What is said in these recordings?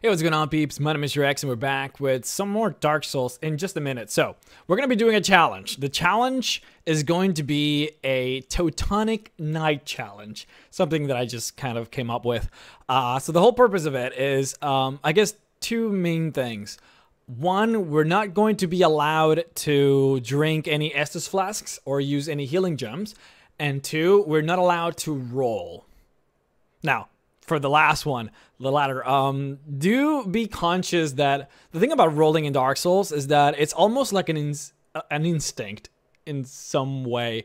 Hey, what's going on, peeps? My name is MrRhexx, and we're back with some more Dark Souls in just a minute. So, we're going to be doing a challenge. The challenge is going to be a Teutonic Night Challenge, something that I just kind of came up with. So the whole purpose of it is, I guess, two main things. One, we're not going to be allowed to drink any Estus Flasks or use any healing gems. And two, we're not allowed to roll. Now, for the last one, the latter, do be conscious that the thing about rolling in Dark Souls is that it's almost like an instinct in some way.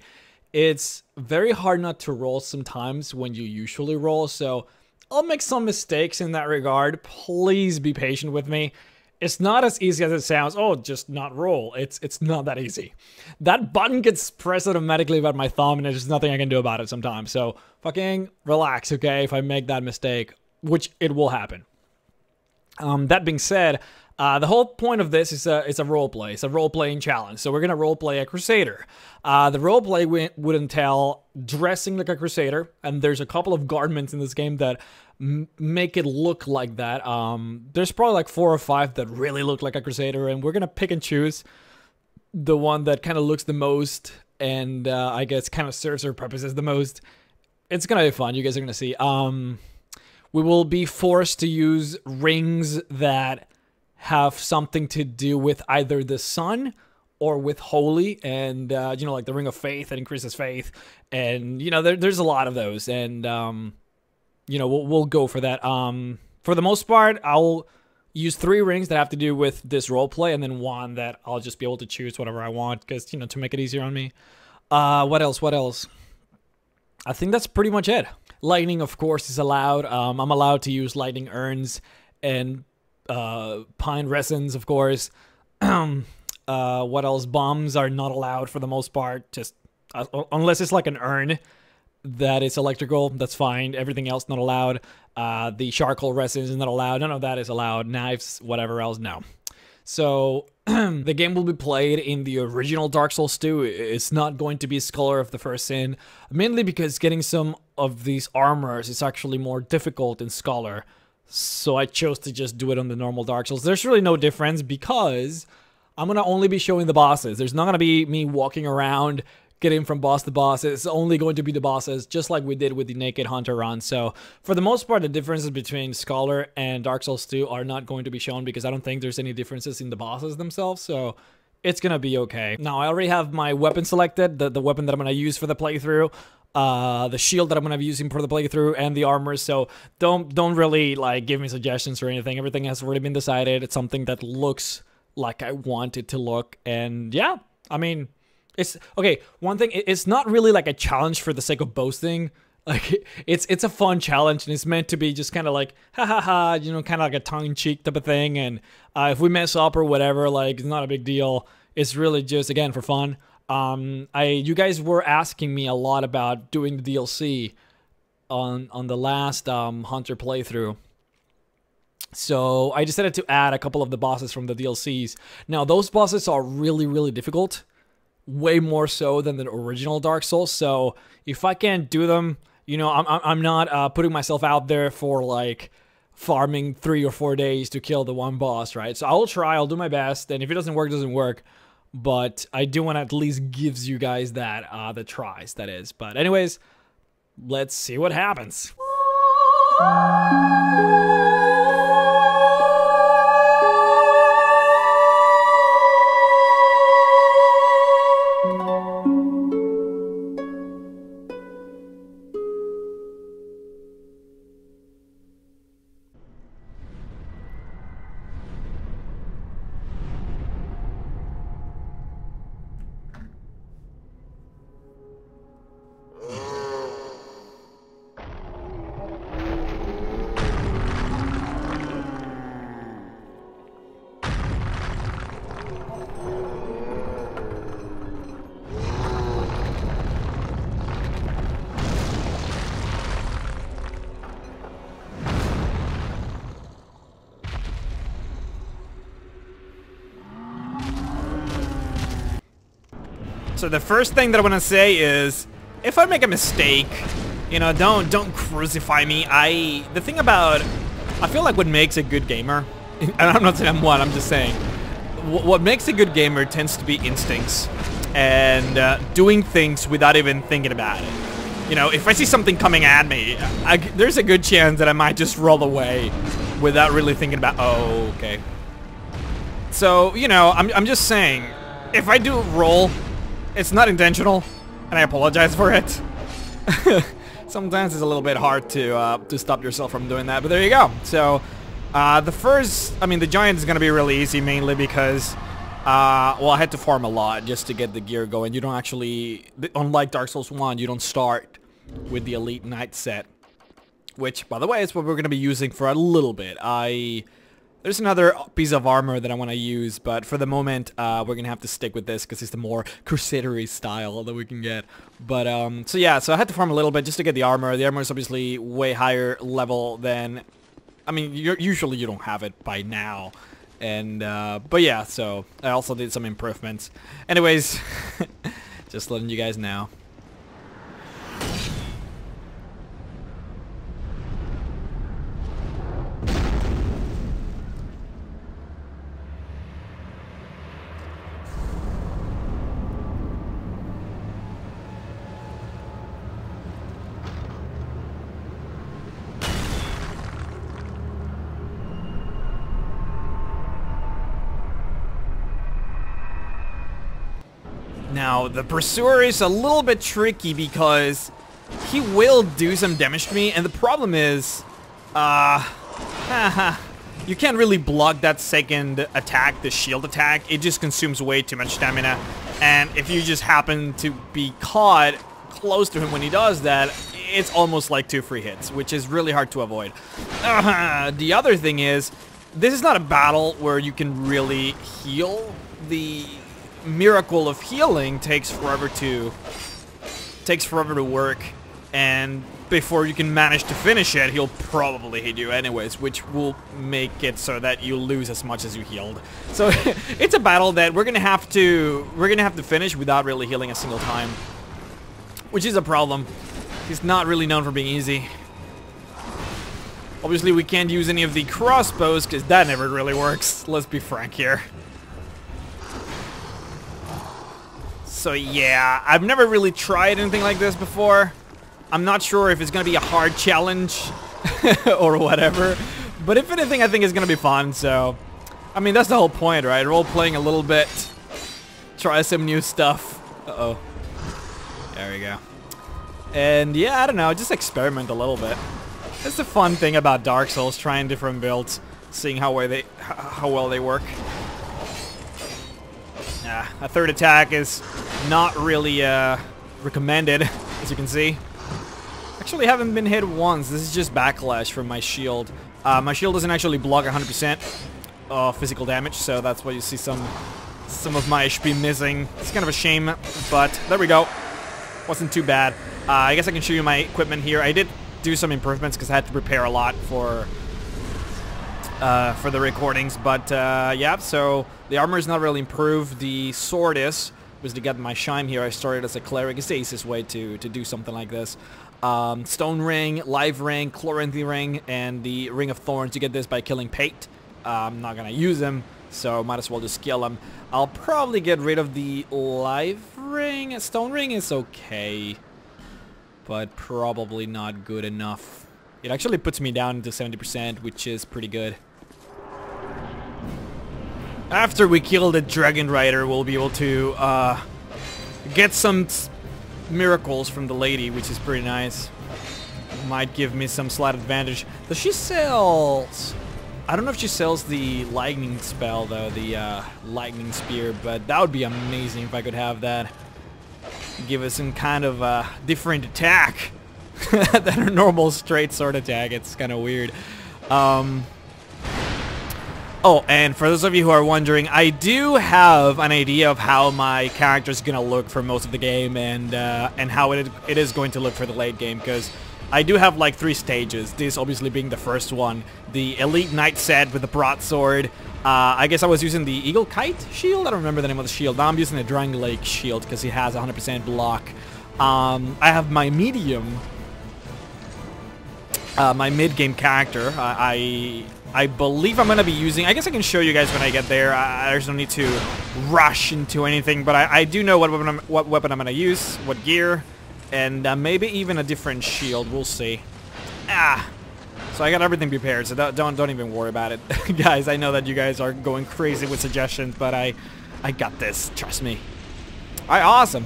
It's very hard not to roll sometimes when you usually roll, so I'll make some mistakes in that regard. Please be patient with me. It's not as easy as it sounds. Oh, just not roll. It's not that easy. That button gets pressed automatically by my thumb, and there's nothing I can do about it sometimes. So fucking relax, okay? If I make that mistake, which it will happen. That being said, the whole point of this is a role play. It's a role playing challenge. So we're gonna role play a crusader. The role play would entail dressing like a crusader, and there's a couple of garments in this game that make it look like that. There's probably like 4 or 5 that really look like a crusader, and we're gonna pick and choose the one that kind of looks the most, and I guess kind of serves our purposes the most. It's gonna be fun. You guys are gonna see. We will be forced to use rings that have something to do with either the sun or with holy, and you know, like the ring of faith that increases faith, and you know, there's a lot of those, and you know, we'll go for that. For the most part, I'll use 3 rings that have to do with this roleplay, and then 1 that I'll just be able to choose whatever I want, because, you know, to make it easier on me. What else? I think that's pretty much it. Lightning, of course, is allowed. I'm allowed to use lightning urns and pine resins, of course. What else? Bombs are not allowed for the most part, just unless it's like an urn that is electrical, that's fine. Everything else not allowed. The charcoal resin is not allowed. None of that is allowed. Knives, whatever else, no. So the game will be played in the original Dark Souls 2. It's not going to be Scholar of the First Sin, mainly because getting some of these armors is actually more difficult in Scholar. So I chose to just do it on the normal Dark Souls. There's really no difference because I'm going to only be showing the bosses. There's not going to be me walking around getting from boss to boss. It's only going to be the bosses, just like we did with the Naked Hunter run. So for the most part, the differences between Scholar and Dark Souls 2 are not going to be shown because I don't think there's any differences in the bosses themselves. So it's gonna be okay. Now, I already have my weapon selected, the weapon that I'm gonna use for the playthrough, the shield that I'm gonna be using for the playthrough, and the armor. So don't really like give me suggestions or anything. Everything has already been decided. It's something that looks like I want it to look, and yeah, I mean, it's okay. One thing, it's not really like a challenge for the sake of boasting. Like, it's a fun challenge, and it's meant to be just kind of like, ha ha ha, you know, kind of like a tongue-in-cheek type of thing, and if we mess up or whatever, like, it's not a big deal. It's really just, again, for fun. You guys were asking me a lot about doing the DLC on the last Hunter playthrough. So I decided to add a couple of the bosses from the DLCs. Now, those bosses are really, really difficult. Way more so than the original Dark Souls. So if I can't do them, you know, I'm not putting myself out there for like farming 3 or 4 days to kill the one boss, right? So I'll try, I'll do my best, and if it doesn't work, it doesn't work. But I do want to at least gives you guys that the tries, that is. But anyways, let's see what happens. So the first thing that I want to say is, if I make a mistake, you know, don't crucify me. The thing about I feel like what makes a good gamer, and I'm not saying I'm one, I'm just saying, what makes a good gamer tends to be instincts and doing things without even thinking about it. You know, if I see something coming at me, there's a good chance that I might just roll away without really thinking about, oh, okay. So, you know, I'm just saying, if I do roll, it's not intentional, and I apologize for it. Sometimes it's a little bit hard to stop yourself from doing that, but there you go. So, the giant is going to be really easy, mainly because, well, I had to farm a lot just to get the gear going. You don't actually, unlike Dark Souls 1, you don't start with the Elite Knight set, which, by the way, is what we're going to be using for a little bit. There's another piece of armor that I want to use, but for the moment, we're going to have to stick with this because it's the more crusader-y style that we can get. But, so yeah, so I had to farm a little bit just to get the armor. The armor is obviously way higher level than, I mean, usually you don't have it by now. And, but yeah, so I also did some improvements. Anyways, just letting you guys know. Now, the Pursuer is a little bit tricky because he will do some damage to me, and the problem is, you can't really block that second attack, the shield attack. It just consumes way too much stamina, and if you just happen to be caught close to him when he does that, it's almost like 2 free hits, which is really hard to avoid. The other thing is, this is not a battle where you can really heal. The miracle of healing takes forever to work, and before you can manage to finish it, he'll probably hit you anyways, which will make it so that you lose as much as you healed. So it's a battle that we're gonna have to finish without really healing a single time, which is a problem. He's not really known for being easy. Obviously, we can't use any of the crossbows because that never really works. Let's be frank here. So yeah, I've never really tried anything like this before. I'm not sure if it's gonna be a hard challenge or whatever, but if anything, I think it's gonna be fun. So, I mean, that's the whole point, right? Role-playing a little bit, try some new stuff. Uh-oh. There we go. And yeah, I don't know, just experiment a little bit. That's the fun thing about Dark Souls, trying different builds, seeing how well they work. A third attack is not really recommended, as you can see. Actually, I haven't been hit once. This is just backlash from my shield. My shield doesn't actually block 100% of physical damage, so that's why you see some of my HP missing. It's kind of a shame, but there we go. Wasn't too bad. I guess I can show you my equipment here. I did do some improvements because I had to prepare a lot for the recordings, but yeah, so the armor is not really improved. The sword is, was to get my shine here. I started as a cleric. It's the easiest way to do something like this. Stone ring, live ring, chloranthy ring, and the ring of thorns. You get this by killing Pate. I'm not gonna use them, so might as well just kill them. I'll probably get rid of the live ring. Stone ring is okay, but probably not good enough. It actually puts me down to 70%, which is pretty good. After we kill the Dragonrider, we'll be able to get some miracles from the lady, which is pretty nice. Might give me some slight advantage. Does she sell? I don't know if she sells the lightning spell though, the lightning spear, but that would be amazing if I could have that. Give us some kind of different attack than a normal straight sword attack. It's kind of weird. Oh, and for those of you who are wondering, I do have an idea of how my character is gonna look for most of the game, and how it is going to look for the late game, because I do have like 3 stages. This obviously being the first one, the Elite Knight set with the broadsword. I guess I was using the Eagle Kite shield. I don't remember the name of the shield. Now I'm using the Dragonrider shield because he has 100% block. I have my medium my mid-game character. I believe I'm gonna be using. I guess I can show you guys when I get there. There's no need to rush into anything, but I do know what weapon I'm gonna use, what gear, and maybe even a different shield. We'll see. So I got everything prepared. So don't even worry about it, guys. I know that you guys are going crazy with suggestions, but I got this. Trust me. Alright, awesome.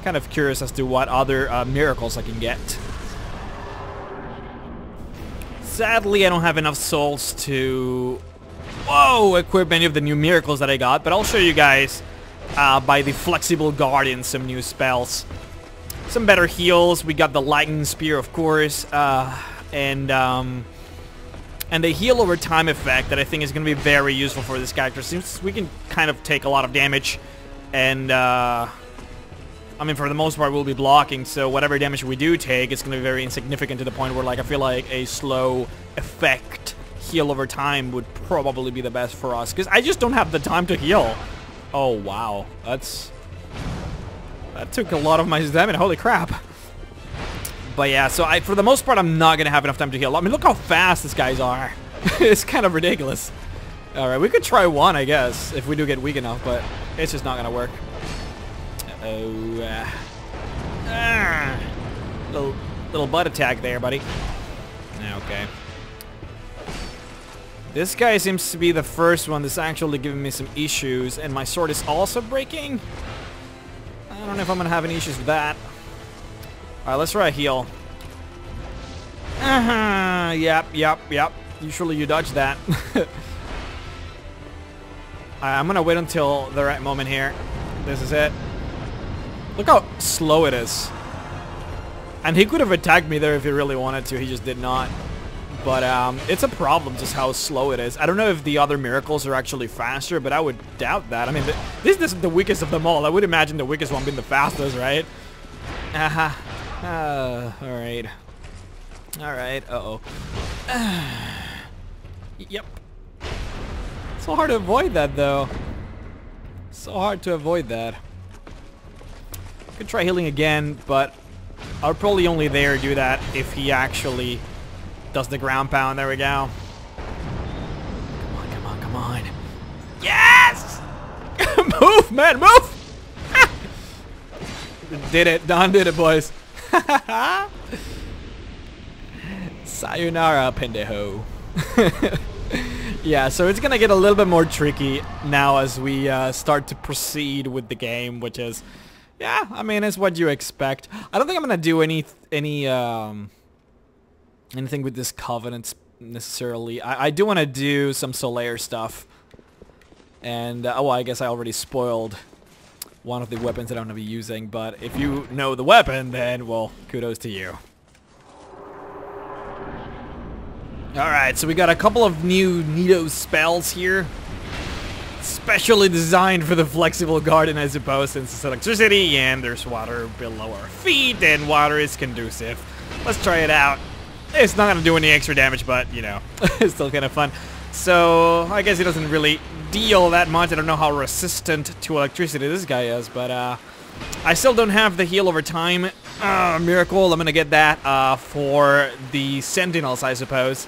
Kind of curious as to what other miracles I can get. Sadly, I don't have enough souls to equip any of the new miracles that I got, but I'll show you guys by the Flexible Guardian some new spells. Some better heals. We got the Lightning Spear, of course, and the heal over time effect that I think is going to be very useful for this character, since we can kind of take a lot of damage, and I mean, for the most part, we'll be blocking, so whatever damage we do take, it's going to be very insignificant to the point where, like, I feel like a slow effect heal over time would probably be the best for us, because I just don't have the time to heal. Oh, wow. That took a lot of my stamina. Holy crap. But yeah, so for the most part, I'm not going to have enough time to heal. I mean, look how fast these guys are. It's kind of ridiculous. Alright, we could try one, I guess, if we do get weak enough, but it's just not going to work. Little butt attack there, buddy. Okay. This guy seems to be the first one that's actually giving me some issues, and my sword is also breaking. I don't know if I'm gonna have any issues with that. Alright, let's try a heal. Yep. Usually you dodge that. I'm gonna wait until the right moment here. This is it. Look how slow it is. And he could have attacked me there if he really wanted to. He just did not. But it's a problem just how slow it is. I don't know if the other miracles are actually faster, but I would doubt that. I mean, this is the weakest of them all. I would imagine the weakest one being the fastest, right? Alright. Alright, uh-oh. Yep. So hard to avoid that, though. So hard to avoid that. Could try healing again, but I'll probably only do that if he actually does the ground pound. There we go. Come on. Yes! Move, man, move! Did it. Don did it, boys. Sayonara, pendejo. Yeah, so it's gonna get a little bit more tricky now as we start to proceed with the game, which is... yeah, I mean, it's what you expect. I don't think I'm gonna do anything with this Covenant necessarily. I do want to do some Solaire stuff. And, well, I guess I already spoiled one of the weapons that I'm gonna be using. But if you know the weapon, then, well, kudos to you. Alright, so we got a couple of new neato spells here. Specially designed for the Flexible Guardian, I suppose, since it's electricity and there's water below our feet and water is conducive. Let's try it out. It's not going to do any extra damage, but, you know, it's still kind of fun. So, I guess it doesn't really deal that much. I don't know how resistant to electricity this guy is, but I still don't have the heal over time miracle. I'm going to get that for the Sentinels, I suppose.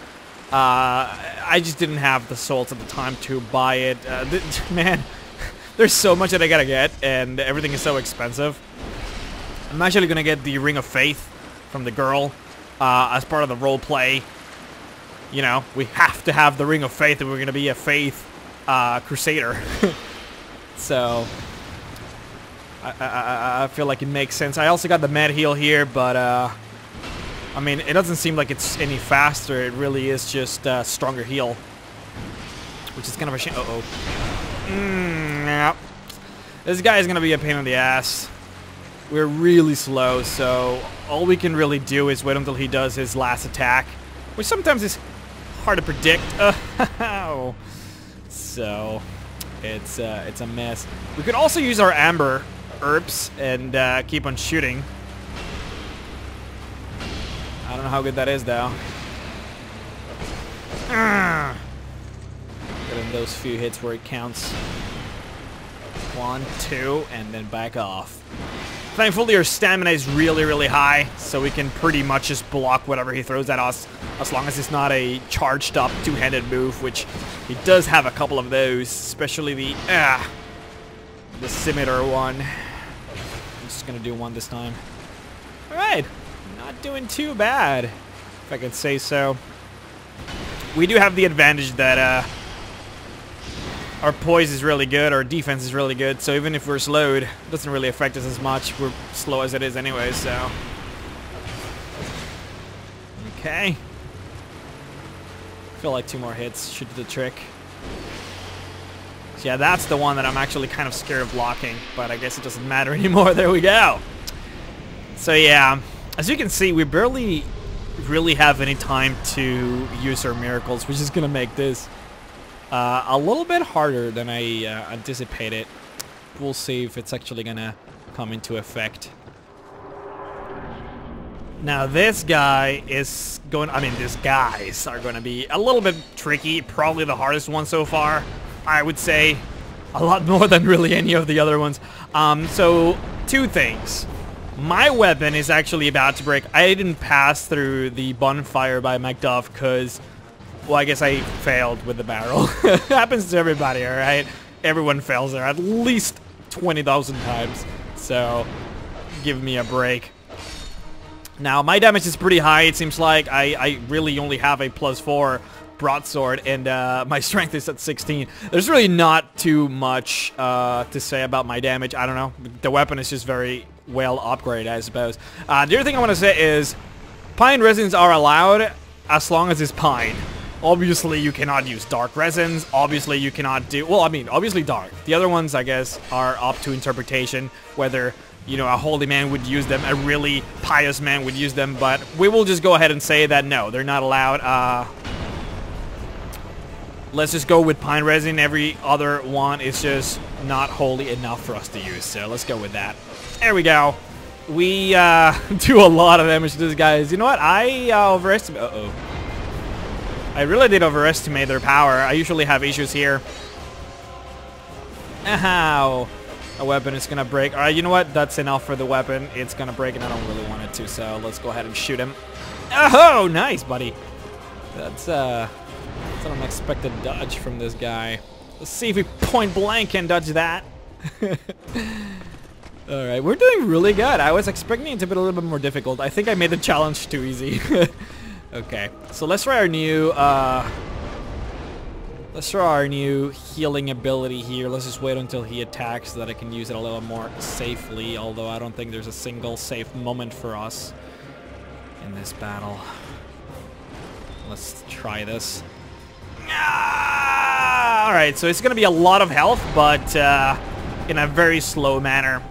I just didn't have the souls at the time to buy it. Man, there's so much that I gotta get, and everything is so expensive. I'm actually gonna get the Ring of Faith from the girl as part of the roleplay. You know, we have to have the Ring of Faith if we're gonna be a Faith Crusader. So, I feel like it makes sense. I also got the med heal here, but I mean, it doesn't seem like it's any faster. It really is just stronger heal, which is kind of a shame. Uh-oh. Yeah. This guy is going to be a pain in the ass. We're really slow, so all we can really do is wait until he does his last attack, which sometimes is hard to predict. So, it's a mess. We could also use our Amber Herbs and keep on shooting. I don't know how good that is, though. Getting those few hits where it counts. 1, 2, and then back off. Thankfully, our stamina is really, really high, so we can pretty much just block whatever he throws at us, as long as it's not a charged-up two-handed move, which he does have a couple of those, especially the scimitar one. I'm just gonna do one this time. All right, not doing too bad, if I can say so. We do have the advantage that our poise is really good, our defense is really good, so even if we're slowed, it doesn't really affect us as much. We're slow as it is anyway, so. Okay. I feel like 2 more hits should do the trick. So yeah, that's the one that I'm actually kind of scared of blocking, but I guess it doesn't matter anymore. There we go. So yeah, as you can see, we barely really have any time to use our miracles, which is gonna make this a little bit harder than I anticipated. We'll see if it's actually gonna come into effect. Now this guy is going, these guys are gonna be a little bit tricky, probably the hardest one so far. I would say a lot more than really any of the other ones. So 2 things. My weapon is actually about to break. I didn't pass through the bonfire by Macduff because, well, I guess I failed with the barrel. It happens to everybody, alright? Everyone fails there at least 20,000 times. So, give me a break. Now, my damage is pretty high, it seems like. I really only have a +4 broadsword, and my strength is at 16. There's really not too much to say about my damage. I don't know. The weapon is just very well upgraded, I suppose. The other thing I want to say is, pine resins are allowed as long as it's pine. Obviously, you cannot use dark resins. Obviously, you cannot do... Well, obviously dark. The other ones, I guess, are up to interpretation. Whether, you know, a holy man would use them, a really pious man would use them. But we will just go ahead and say that, no, they're not allowed. Let's just go with pine resin. Every other one is just not holy enough for us to use. So, let's go with that. There we go. We do a lot of damage to these guys. You know what? I overestimate... Uh-oh. I really did overestimate their power. I usually have issues here. Ow. A weapon is gonna break. Alright, you know what? That's enough for the weapon. It's gonna break and I don't really want it to, so let's go ahead and shoot him. Oh, nice, buddy. That's an unexpected dodge from this guy. Let's see if we point blank can dodge that. Alright, we're doing really good. I was expecting it to be a little bit more difficult. I think I made the challenge too easy. Okay, so let's try our new healing ability here. Let's just wait until he attacks so that I can use it a little more safely, although I don't think there's a single safe moment for us in this battle. Let's try this. Alright, so it's gonna be a lot of health, but in a very slow manner.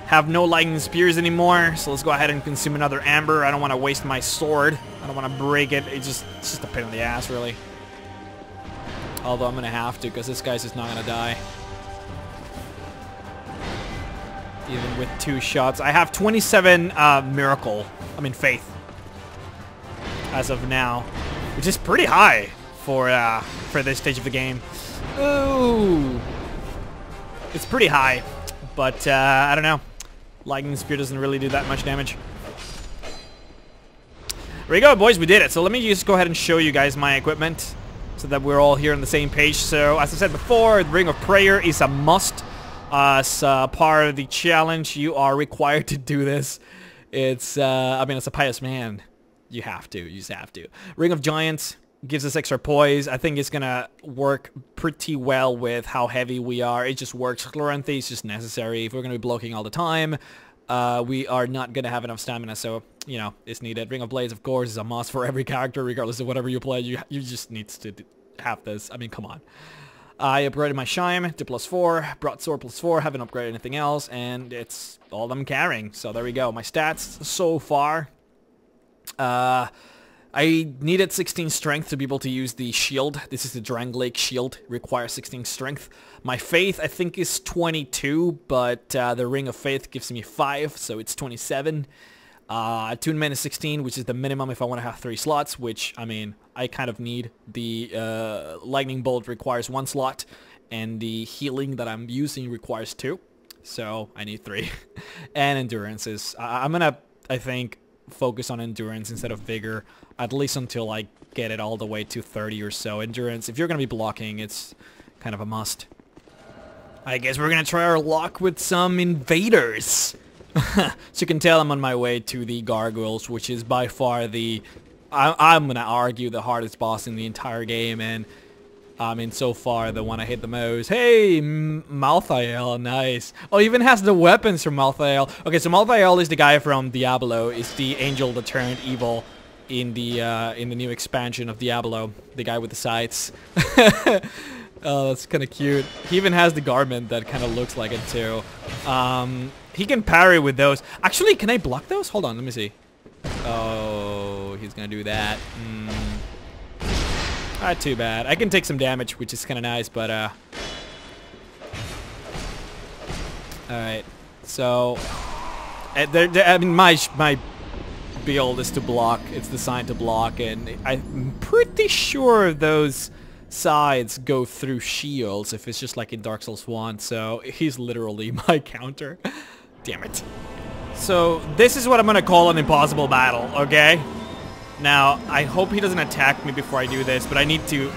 Have no lightning spears anymore, so let's go ahead and consume another amber. I don't want to waste my sword. I don't want to break it. It's just a pain in the ass, really. Although I'm going to have to, because this guy's just not going to die. Even with 2 shots. I have 27 faith. As of now. Which is pretty high for this stage of the game. Ooh. It's pretty high. But, I don't know. Lightning Spear doesn't really do that much damage. There we go, boys. We did it. So let me just go ahead and show you guys my equipment so that we're all here on the same page. So, as I said before, the Ring of Prayer is a must. As part of the challenge, you are required to do this. It's, as a pious man, you have to. You just have to. Ring of Giants gives us extra poise. I think it's gonna work pretty well with how heavy we are. It just works. Chloranthy is just necessary. If we're gonna be blocking all the time, we are not gonna have enough stamina, so, you know, it's needed. Ring of Blades, of course, is a must for every character, regardless of whatever you play. You just need to have this. I mean, come on. I upgraded my Shime to +4, Broadsword +4, haven't upgraded anything else, and it's all I'm carrying. So there we go. My stats so far. I needed 16 strength to be able to use the shield. This is the Dragonrider shield. Requires 16 strength. My faith, I think, is 22, but the Ring of Faith gives me 5, so it's 27. Attunement is 16, which is the minimum if I want to have 3 slots, which, I mean, I kind of need. The Lightning Bolt requires 1 slot, and the healing that I'm using requires 2. so I need 3. And endurance is... I'm gonna, I think, focus on endurance instead of vigor, at least until I get it all the way to 30 or so. Endurance, if you're gonna be blocking, it's kind of a must. I guess we're gonna try our luck with some invaders. So you can tell I'm on my way to the Gargoyles, which is by far the... I'm gonna argue the hardest boss in the entire game, and I mean, so far, the one I hit the most. Hey, Malthael, nice. Oh, even has the weapons from Malthael. Okay, so Malthael is the guy from Diablo. Is the angel that turned evil in the new expansion of Diablo. The guy with the sights. Oh, that's kind of cute. He even has the garment that kind of looks like it too. He can parry with those. Actually, can I block those? Hold on, let me see. Oh, he's gonna do that. Not too bad. I can take some damage, which is kind of nice, but alright. So I mean, my build is to block. It's designed to block, and I'm pretty sure those sides go through shields if it's just like in Dark Souls 1, so he's literally my counter. Damn it. So this is what I'm gonna call an impossible battle, okay? Now, I hope he doesn't attack me before I do this, but I need to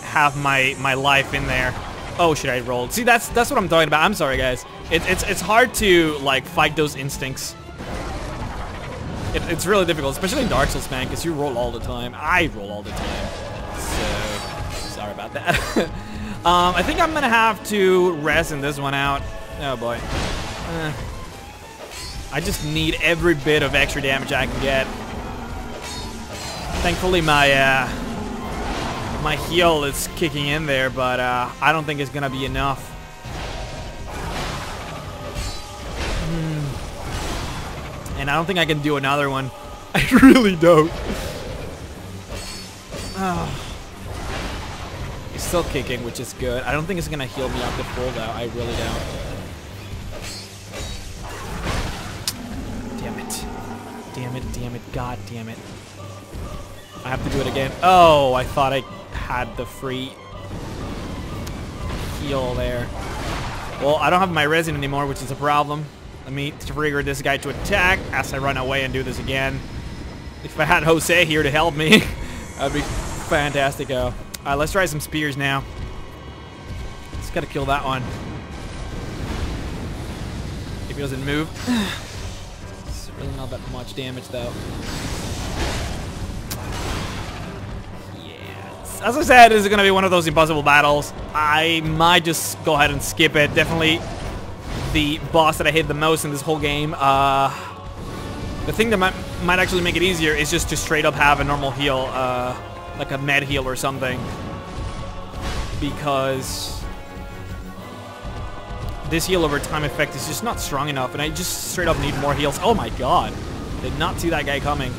have my life in there. Oh, should I roll? See, that's what I'm talking about. I'm sorry, guys. It's hard to, like, fight those instincts. It's really difficult, especially in Dark Souls, man, because you roll all the time. I roll all the time. So, sorry about that. I think I'm gonna have to resin this one out. Oh, boy. I just need every bit of extra damage I can get. Thankfully, my my heal is kicking in there, but I don't think it's gonna be enough. And I don't think I can do another one. I really don't. He's still kicking, which is good. I don't think it's gonna heal me up to full, though. I really don't. Damn it. Damn it, damn it, god damn it. I have to do it again. Oh, I thought I had the free heal there. Well, I don't have my resin anymore, which is a problem. Let me trigger this guy to attack as I run away and do this again. If I had Jose here to help me, that'd be fantastic. Alright, let's try some spears now. Just gotta kill that one. If he doesn't move. It's really not that much damage, though. As I said, this is going to be one of those impossible battles. I might just go ahead and skip it. Definitely the boss that I hate the most in this whole game. The thing that might actually make it easier is just to straight up have a normal heal, like a med heal or something. Because this heal over time effect is just not strong enough, and I just straight up need more heals. Oh my god. Did not see that guy coming.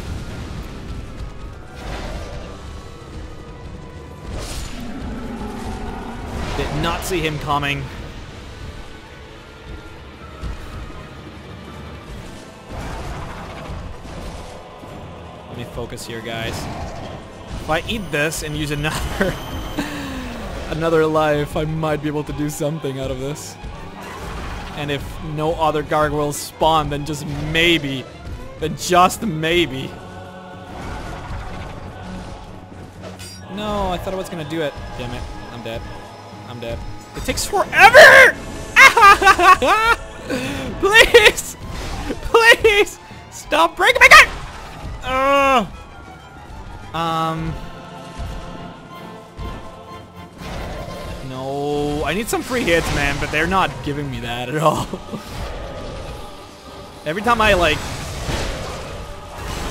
Did not see him coming. Let me focus here, guys. If I eat this and use another another life, I might be able to do something out of this. And if no other gargoyles spawn, then just maybe, No, I thought I was gonna do it. Damn it, I'm dead. I'm dead. It takes forever! Please! Please! Stop breaking my gun! No, I need some free hits, man, but they're not giving me that at all. Every time I, like,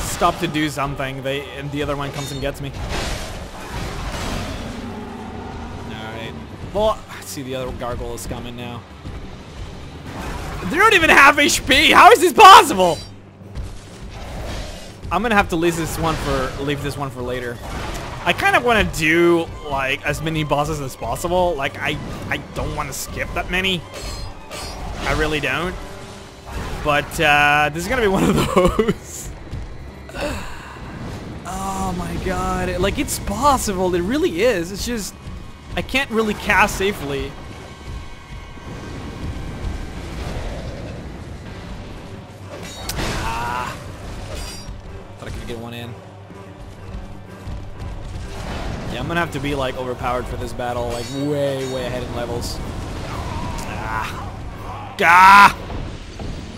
stop to do something, and the other one comes and gets me. Well, I see the other gargoyle is coming now. They don't even have HP! How is this possible? I'm gonna have to leave this one for later. I kind of want to do, like, as many bosses as possible. Like, I don't want to skip that many. I really don't. But, this is gonna be one of those. Oh my god. Like, it's possible. It really is. It's just... I can't really cast safely. Thought I could get one in. Yeah, I'm gonna have to be like overpowered for this battle, like way ahead in levels.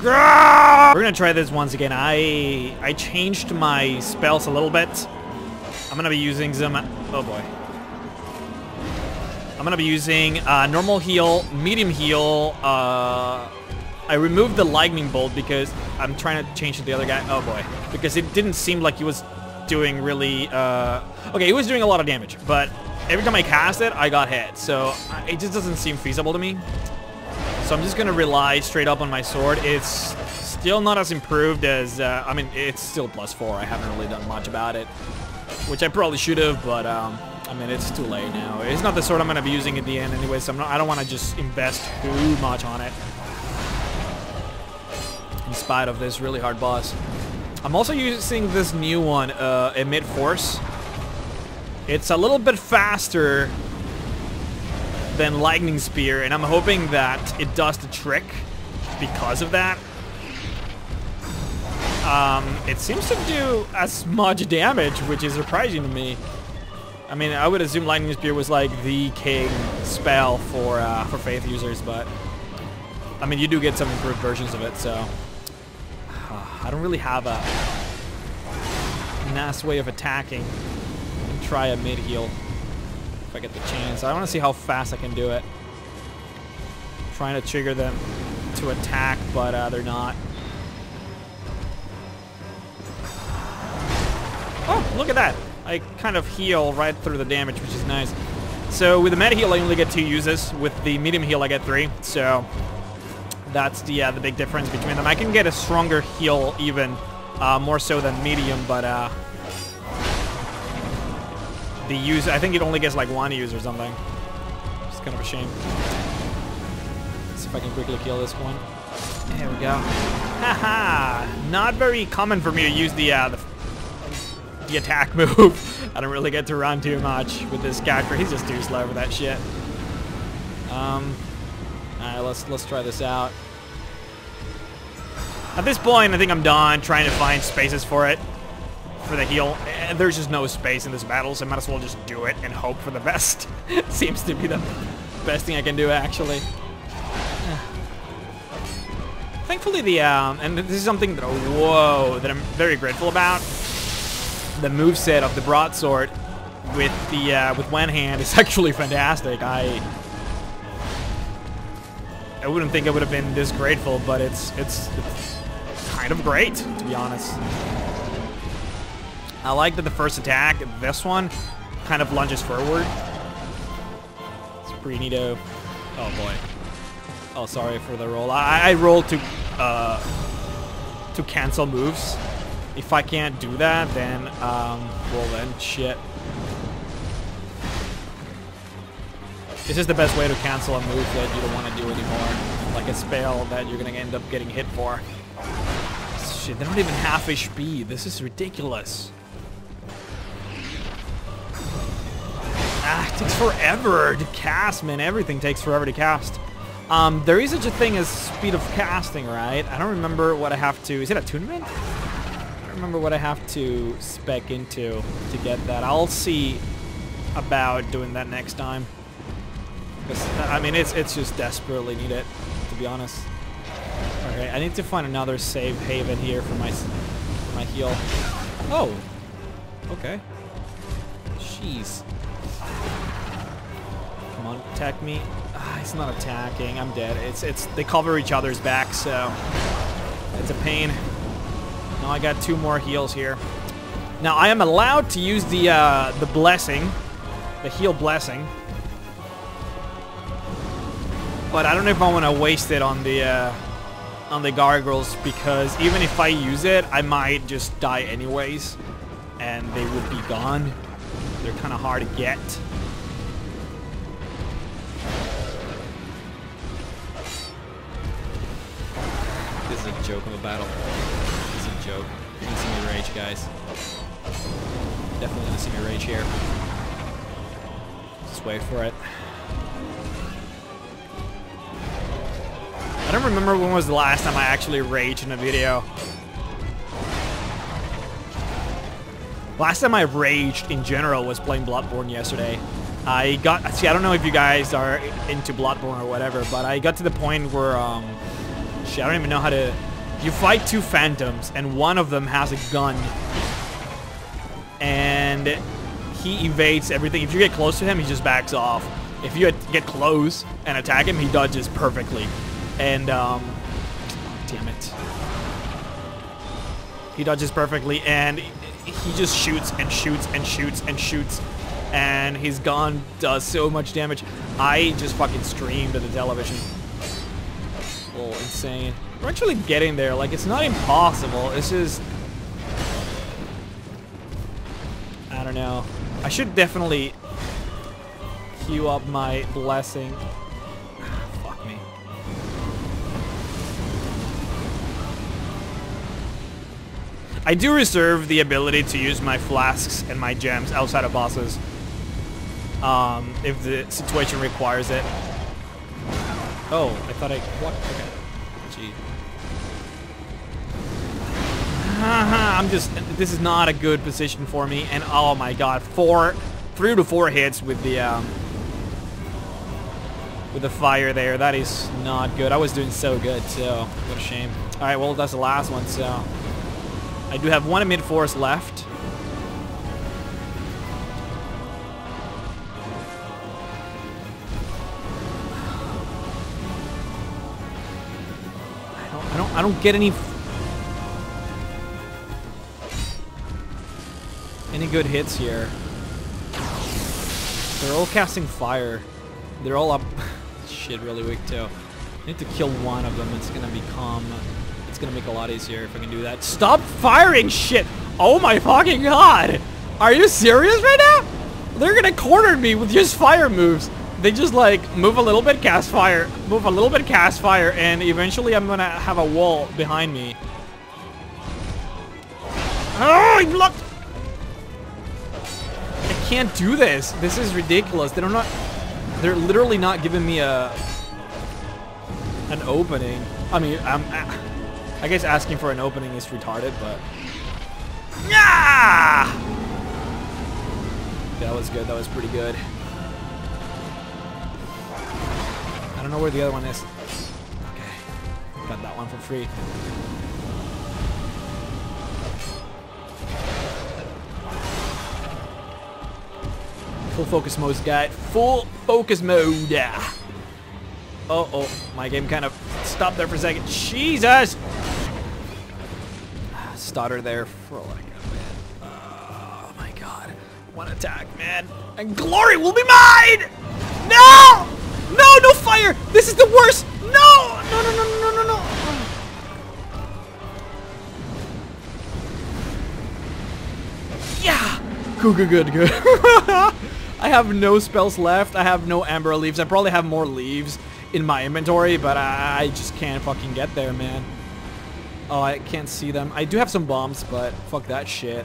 We're gonna try this once again. I changed my spells a little bit. I'm gonna be using some. Oh boy. I'm gonna be using normal heal, medium heal. I removed the lightning bolt because I'm trying to change to the other guy. Oh boy, because it didn't seem like he was doing really. Okay, he was doing a lot of damage, but every time I cast it, I got hit. So it just doesn't seem feasible to me. So I'm just gonna rely straight up on my sword. It's still not as improved as. I mean, it's still +4. I haven't really done much about it, which I probably should have, but I mean, it's too late now. It's not the sword I'm gonna be using at the end anyway, so I don't want to just invest too much on it. In spite of this really hard boss. I'm also using this new one, Emit Force. It's a little bit faster than Lightning Spear, and I'm hoping that it does the trick because of that. It seems to do as much damage, which is surprising to me. I mean, I would assume Lightning Spear was like the king spell for Faith users, but I mean, you do get some improved versions of it, so I don't really have a nice way of attacking. I can try a mid heal if I get the chance. I want to see how fast I can do it. I'm trying to trigger them to attack, but they're not. Oh, look at that. I kind of heal right through the damage, which is nice. So with the meta heal, I only get 2 uses. With the medium heal, I get 3. So that's the big difference between them. I can get a stronger heal even more so than medium, but the use, I think it only gets like 1 use or something. It's kind of a shame. Let's see if I can quickly kill this one. There we go. Haha! Not very common for me to use the attack move. I don't really get to run too much with this character. He's just too slow for that shit. Alright, let's try this out. At this point, I think I'm done trying to find spaces for it, for the heal. There's just no space in this battle, so I might as well just do it and hope for the best. Seems to be the best thing I can do, actually. Thankfully, and this is something that, that I'm very grateful about. The moveset of the broadsword with one hand is actually fantastic. I wouldn't think I would have been this grateful, but it's kind of great, to be honest. I like that the first attack, this one, kind of lunges forward. It's pretty neato. Oh boy. Oh, sorry for the roll. I rolled to cancel moves. If I can't do that, then, well then, shit. This is the best way to cancel a move that you don't want to do anymore. Like a spell that you're going to end up getting hit for. Shit, they don't even have HP. This is ridiculous. It takes forever to cast, man. Everything takes forever to cast. There is such a thing as speed of casting, right? I don't remember what I have to... Is it attunement? I don't remember what I have to spec into to get that. I'll see about doing that next time. I mean, it's just desperately needed, to be honest. Okay, I need to find another safe haven here for my heal. Oh, okay. Jeez. Come on, attack me. He's not attacking. I'm dead. It's they cover each other's back, so it's a pain. Now I got 2 more heals here. Now I am allowed to use the blessing, the heal blessing, but I don't know if I want to waste it on the gargoyles, because even if I use it, I might just die anyways, and they would be gone. They're kind of hard to get. This is a joke of a battle. This is a joke. You're gonna see me rage, guys. Definitely gonna see me rage here. Just wait for it. I don't remember when was the last time I actually raged in a video. Last time I raged in general was playing Bloodborne yesterday. I don't know if you guys are into Bloodborne or whatever, but I got to the point where, I don't even know how to... You fight two phantoms, and one of them has a gun. And he evades everything. If you get close to him, he just backs off. If you get close and attack him, he dodges perfectly. And, damn it. He dodges perfectly, and he just shoots and shoots and shoots and shoots. And his gun does so much damage. I just fucking streamed at the television. Oh, insane. We're actually getting there. Like, it's not impossible. It's just... I don't know. I should definitely queue up my blessing. Fuck me. I do reserve the ability to use my flasks and my gems outside of bosses. If the situation requires it. Oh, I thought what? Okay. Gee. This is not a good position for me, and oh my god, 3 to 4 hits with the fire there. That is not good. I was doing so good, so what a shame. All right, well that's the last one, so I do have one in mid-force left. I don't get any good hits here. They're all casting fire. They're all up. Shit, really weak too. I need to kill one of them. It's gonna make a lot easier if I can do that. Stop firing shit! Oh my fucking god! Are you serious right now? They're gonna corner me with just fire moves. They just like move a little bit, cast fire, move a little bit, cast fire, and eventually I'm gonna have a wall behind me. Oh, he blocked! I can't do this. This is ridiculous. They're literally not giving me an opening. I mean, I guess asking for an opening is retarded, but yeah, that was good. That was pretty good. I don't know where the other one is. Okay, got that one for free. Full focus mode, guy. Full focus mode. Oh, my game kind of stopped there for a second. Jesus! Stutter there for like a bit. Oh my god. One attack, man. And glory will be mine! No! No, no fire! This is the worst! No! No, no, no, no, no, no, no! Yeah! Good. I have no spells left. I have no amber leaves. I probably have more leaves in my inventory, but I just can't fucking get there, man. Oh, I can't see them. I do have some bombs, but fuck that shit.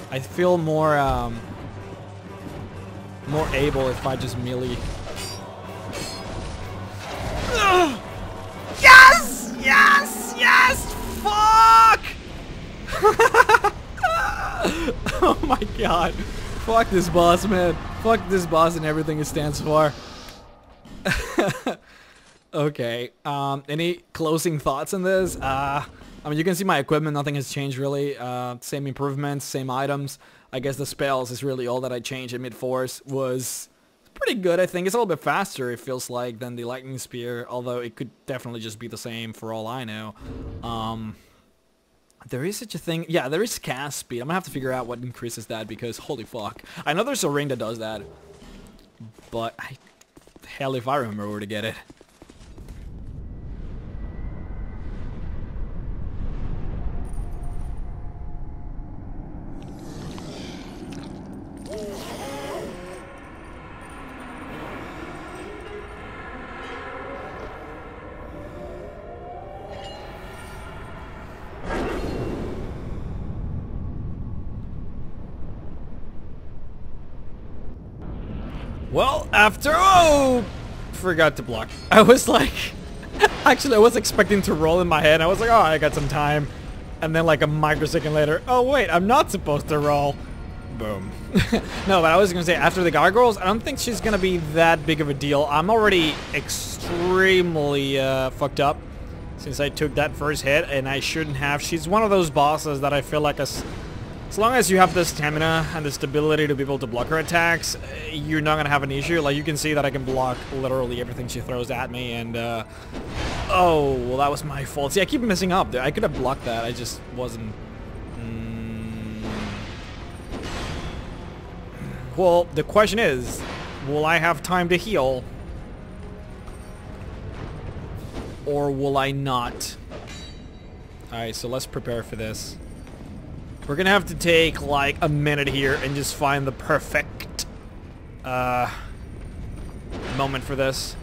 I feel more able if I just melee. Ugh. Yes! Yes! Yes! Fuck! Oh my god. Fuck this boss, man. Fuck this boss and everything it stands for. Okay. Any closing thoughts on this? I mean, you can see my equipment. Nothing has changed really. Same improvements, same items. I guess the spells is really all that I changed in mid-force. Was pretty good, I think. It's a little bit faster, it feels like, than the lightning spear. Although it could definitely just be the same for all I know. There is such a thing. Yeah, there is cast speed. I'm gonna have to figure out what increases that because holy fuck. I know there's a ring that does that. But hell if I remember where to get it. Well, forgot to block. I was like, actually I was expecting to roll in my head. I was like, oh, I got some time. And then like a microsecond later, oh wait, I'm not supposed to roll. Boom. No, but I was gonna say, after the gargoyles, I don't think she's gonna be that big of a deal. I'm already extremely fucked up since I took that first hit, and I shouldn't have. She's one of those bosses that I feel like as long as you have the stamina and the stability to be able to block her attacks, you're not gonna have an issue. Like, you can see that I can block literally everything she throws at me, and oh, well, that was my fault. See, I keep messing up. I could have blocked that. I just wasn't. Well, the question is, will I have time to heal? Or will I not? Alright, so let's prepare for this. We're gonna have to take like a minute here and just find the perfect moment for this.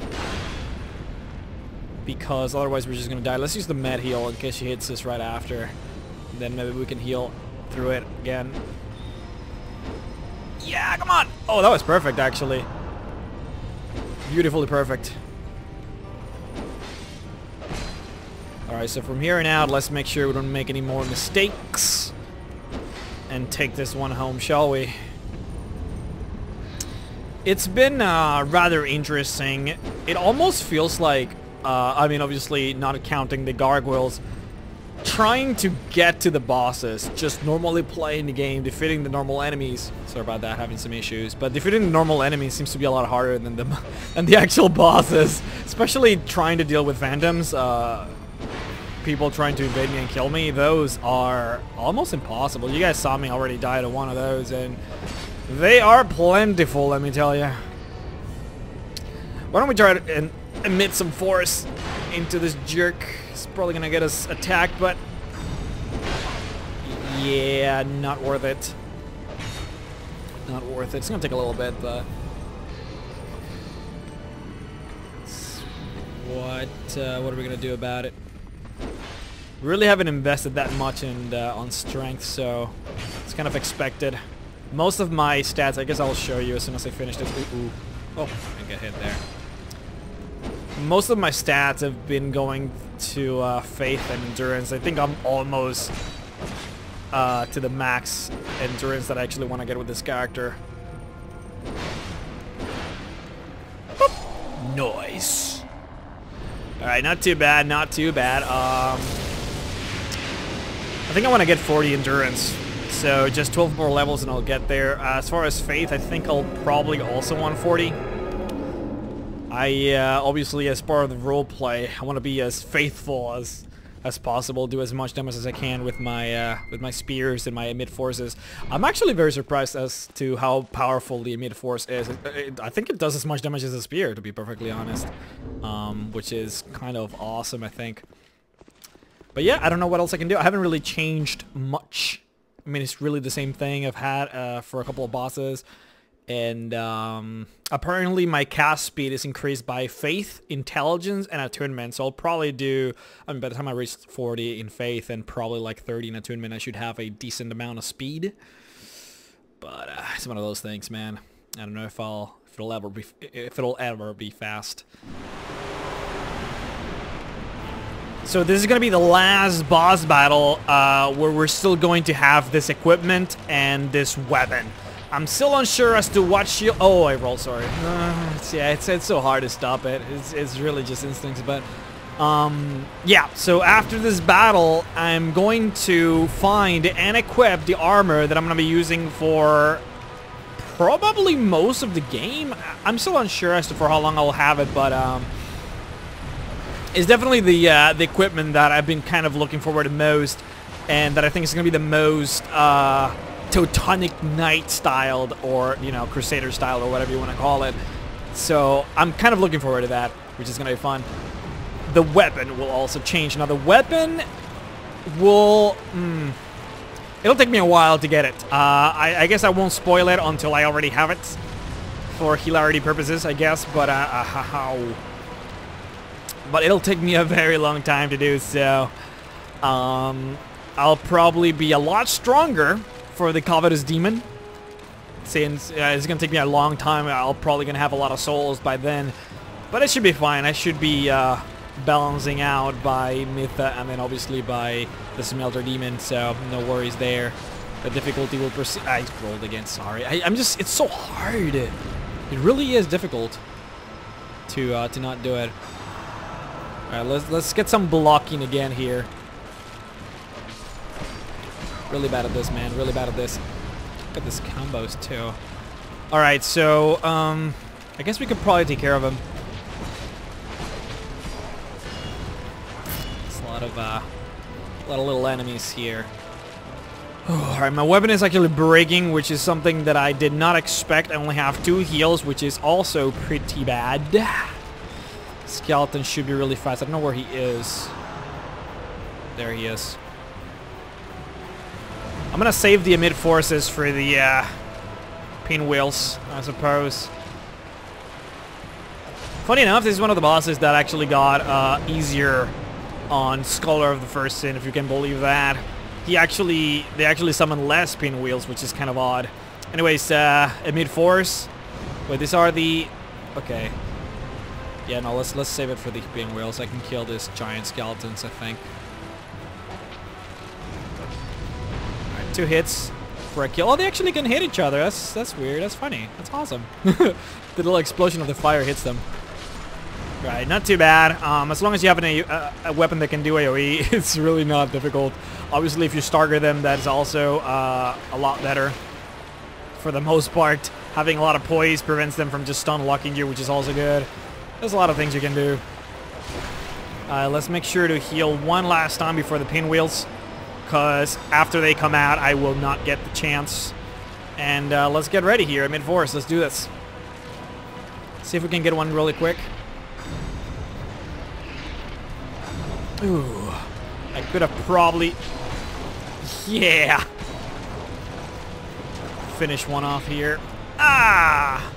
Because otherwise we're just gonna die. Let's use the med heal in case she hits us right after. Then maybe we can heal through it again. Yeah, come on! Oh, that was perfect, actually. Beautifully perfect. Alright, so from here on out, let's make sure we don't make any more mistakes. And take this one home, shall we? It's been rather interesting. It almost feels like, I mean, obviously not counting the gargoyles, trying to get to the bosses, just normally playing the game, defeating the normal enemies. Sorry about that, having some issues. But defeating the normal enemies seems to be a lot harder than the actual bosses. Especially trying to deal with phantoms. People trying to invade me and kill me. Those are almost impossible. You guys saw me already die to one of those, and they are plentiful, let me tell you. Why don't we try to emit some force into this jerk? It's probably gonna get us attacked, but yeah, not worth it. Not worth it. It's gonna take a little bit, but what are we gonna do about it? Really haven't invested that much in on strength, so it's kind of expected. Most of my stats, I guess I'll show you as soon as I finish this. Ooh. Oh, I got hit there. Most of my stats have been going to faith and endurance. I think I'm almost to the max endurance that I actually want to get with this character. Boop. Nice. Alright, not too bad, not too bad. I think I want to get 40 endurance. So just 12 more levels and I'll get there. As far as faith, I think I'll probably also want 40. I obviously, as part of the roleplay, I want to be as faithful as possible, do as much damage as I can with my spears and my emit forces. I'm actually very surprised as to how powerful the emit force is. I think it does as much damage as a spear, to be perfectly honest, which is kind of awesome, I think. But yeah, I don't know what else I can do. I haven't really changed much. I mean, it's really the same thing I've had for a couple of bosses. And apparently my cast speed is increased by faith, intelligence, and attunement. So I'll probably do, I mean, by the time I reach 40 in faith and probably like 30 in attunement, I should have a decent amount of speed. But it's one of those things, man. I don't know if it'll ever be fast. So this is going to be the last boss battle where we're still going to have this equipment and this weapon. I'm still unsure as to what shield... Oh, I rolled, sorry. Yeah, it's so hard to stop it. It's really just instincts, but... yeah, so after this battle, I'm going to find and equip the armor that I'm going to be using for probably most of the game. I'm still unsure as to for how long I'll have it, but... it's definitely the equipment that I've been kind of looking forward to most, and that I think is going to be the most Teutonic Knight styled, or, you know, Crusader styled, or whatever you want to call it. So I'm kind of looking forward to that, which is going to be fun. The weapon will also change. Now the weapon will... it'll take me a while to get it. I guess I won't spoil it until I already have it, for hilarity purposes, I guess, but but it'll take me a very long time to do so. I'll probably be a lot stronger for the Covetous Demon, since it's gonna take me a long time. I'll probably gonna have a lot of souls by then, but it should be fine. I should be balancing out by Mytha and then obviously by the Smelter Demon, so no worries there. the difficulty will proceed. I rolled again, sorry. I'm just, it's so hard. It really is difficult to not do it. Alright, let's get some blocking again here. Really bad at this, man. Really bad at this. Look at this combos too. Alright, so I guess we could probably take care of him. There's a lot of little enemies here. Alright, my weapon is actually breaking, which is something that I did not expect. I only have 2 heals, which is also pretty bad. Skeleton should be really fast. I don't know where he is. There he is. I'm gonna save the mid forces for the pinwheels, I suppose. Funny enough, this is one of the bosses that actually got easier on Scholar of the First Sin, if you can believe that. They actually summon less pinwheels, which is kind of odd. Anyways, a mid force. Wait, these are the... Okay. Yeah, no, let's save it for the pinwheels. I can kill these giant skeletons, I think. Alright, 2 hits for a kill. Oh, they actually can hit each other. That's weird. That's funny. That's awesome. The little explosion of the fire hits them. Right, not too bad. As long as you have a weapon that can do AoE, it's really not difficult. Obviously, if you stagger them, that is also a lot better. For the most part, having a lot of poise prevents them from just stun locking you, which is also good. There's a lot of things you can do. Let's make sure to heal one last time before the pinwheels, because after they come out, I will not get the chance. And let's get ready here at mid-force. Let's do this. See if we can get one really quick. Ooh, I could have probably... Yeah! Finish one off here. Ah!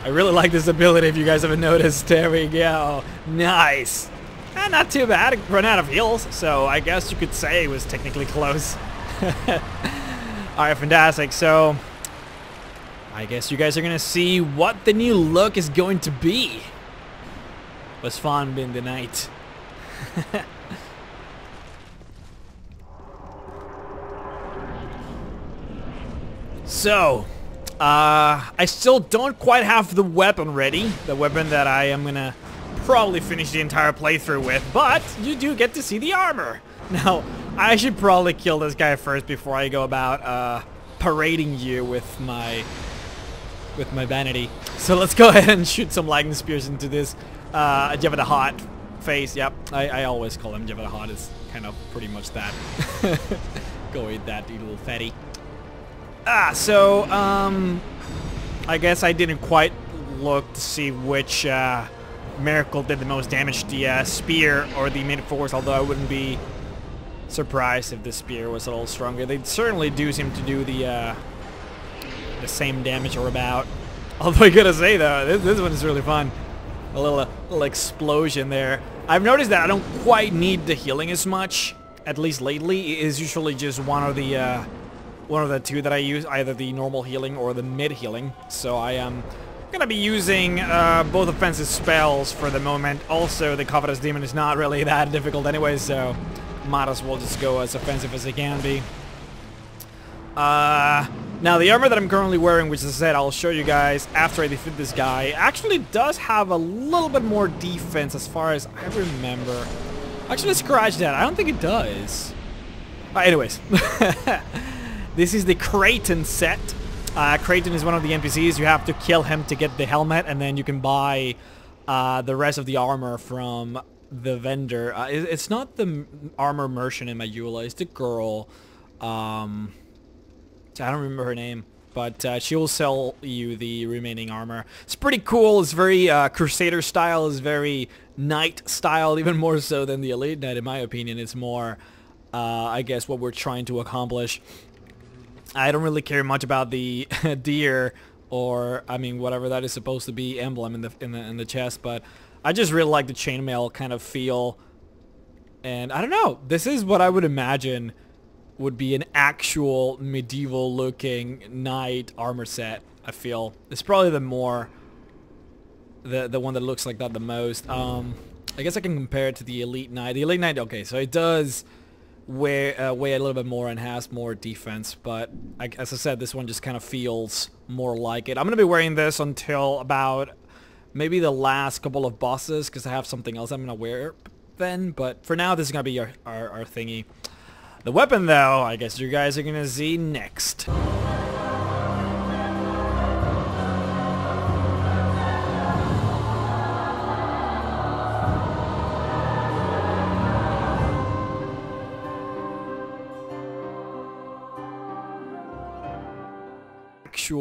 I really like this ability, if you guys haven't noticed. There we go. Nice. Not too bad. Run out of heals, so I guess you could say it was technically close. Alright, fantastic. So, I guess you guys are going to see what the new look is going to be. It was fun being the knight. So, I still don't quite have the weapon ready. The weapon that I am gonna probably finish the entire playthrough with, but you do get to see the armor. Now, I should probably kill this guy first before I go about parading you with my vanity. So let's go ahead and shoot some lightning spears into this Jabba the Hutt face. Yep, I always call him Jabba the Hutt. It's kind of pretty much that. Go eat that, you little fatty. So, I guess I didn't quite look to see which miracle did the most damage, the spear or the mid-force, although I wouldn't be surprised if the spear was a little stronger. They certainly do seem to do the same damage or about. Although I gotta say though, this one is really fun. A little explosion there. I've noticed that I don't quite need the healing as much, at least lately. It is usually just one of the 2 that I use, either the normal healing or the mid healing. So I am gonna be using both offensive spells for the moment. Also, the Covetous Demon is not really that difficult anyway, so might as well just go as offensive as it can be. Now the armor that I'm currently wearing, which as I said, I'll show you guys after I defeat this guy, actually does have a little bit more defense as far as I remember. Actually, scratch that. I don't think it does. Anyways. This is the Kraton set. Kraton is one of the NPCs. You have to kill him to get the helmet, and then you can buy the rest of the armor from the vendor. It's not the armor merchant in Majula. It's the girl. I don't remember her name, but she will sell you the remaining armor. It's pretty cool. It's very Crusader style. It's very Knight style, even more so than the Elite Knight, in my opinion. It's more, I guess, what we're trying to accomplish. I don't really care much about the deer, or I mean whatever that is supposed to be emblem in the chest, but I just really like the chainmail kind of feel. And I don't know, this is what I would imagine would be an actual medieval looking knight armor set. I feel it's probably the one that looks like that the most. I guess I can compare it to the Elite Knight. The Elite Knight, okay, so it does weigh a little bit more and has more defense, but as I said, this one just kind of feels more like it. I'm gonna be wearing this until about maybe the last couple of bosses, because I have something else I'm gonna wear then, but for now this is gonna be our thingy. The weapon though, I guess you guys are gonna see next. Actual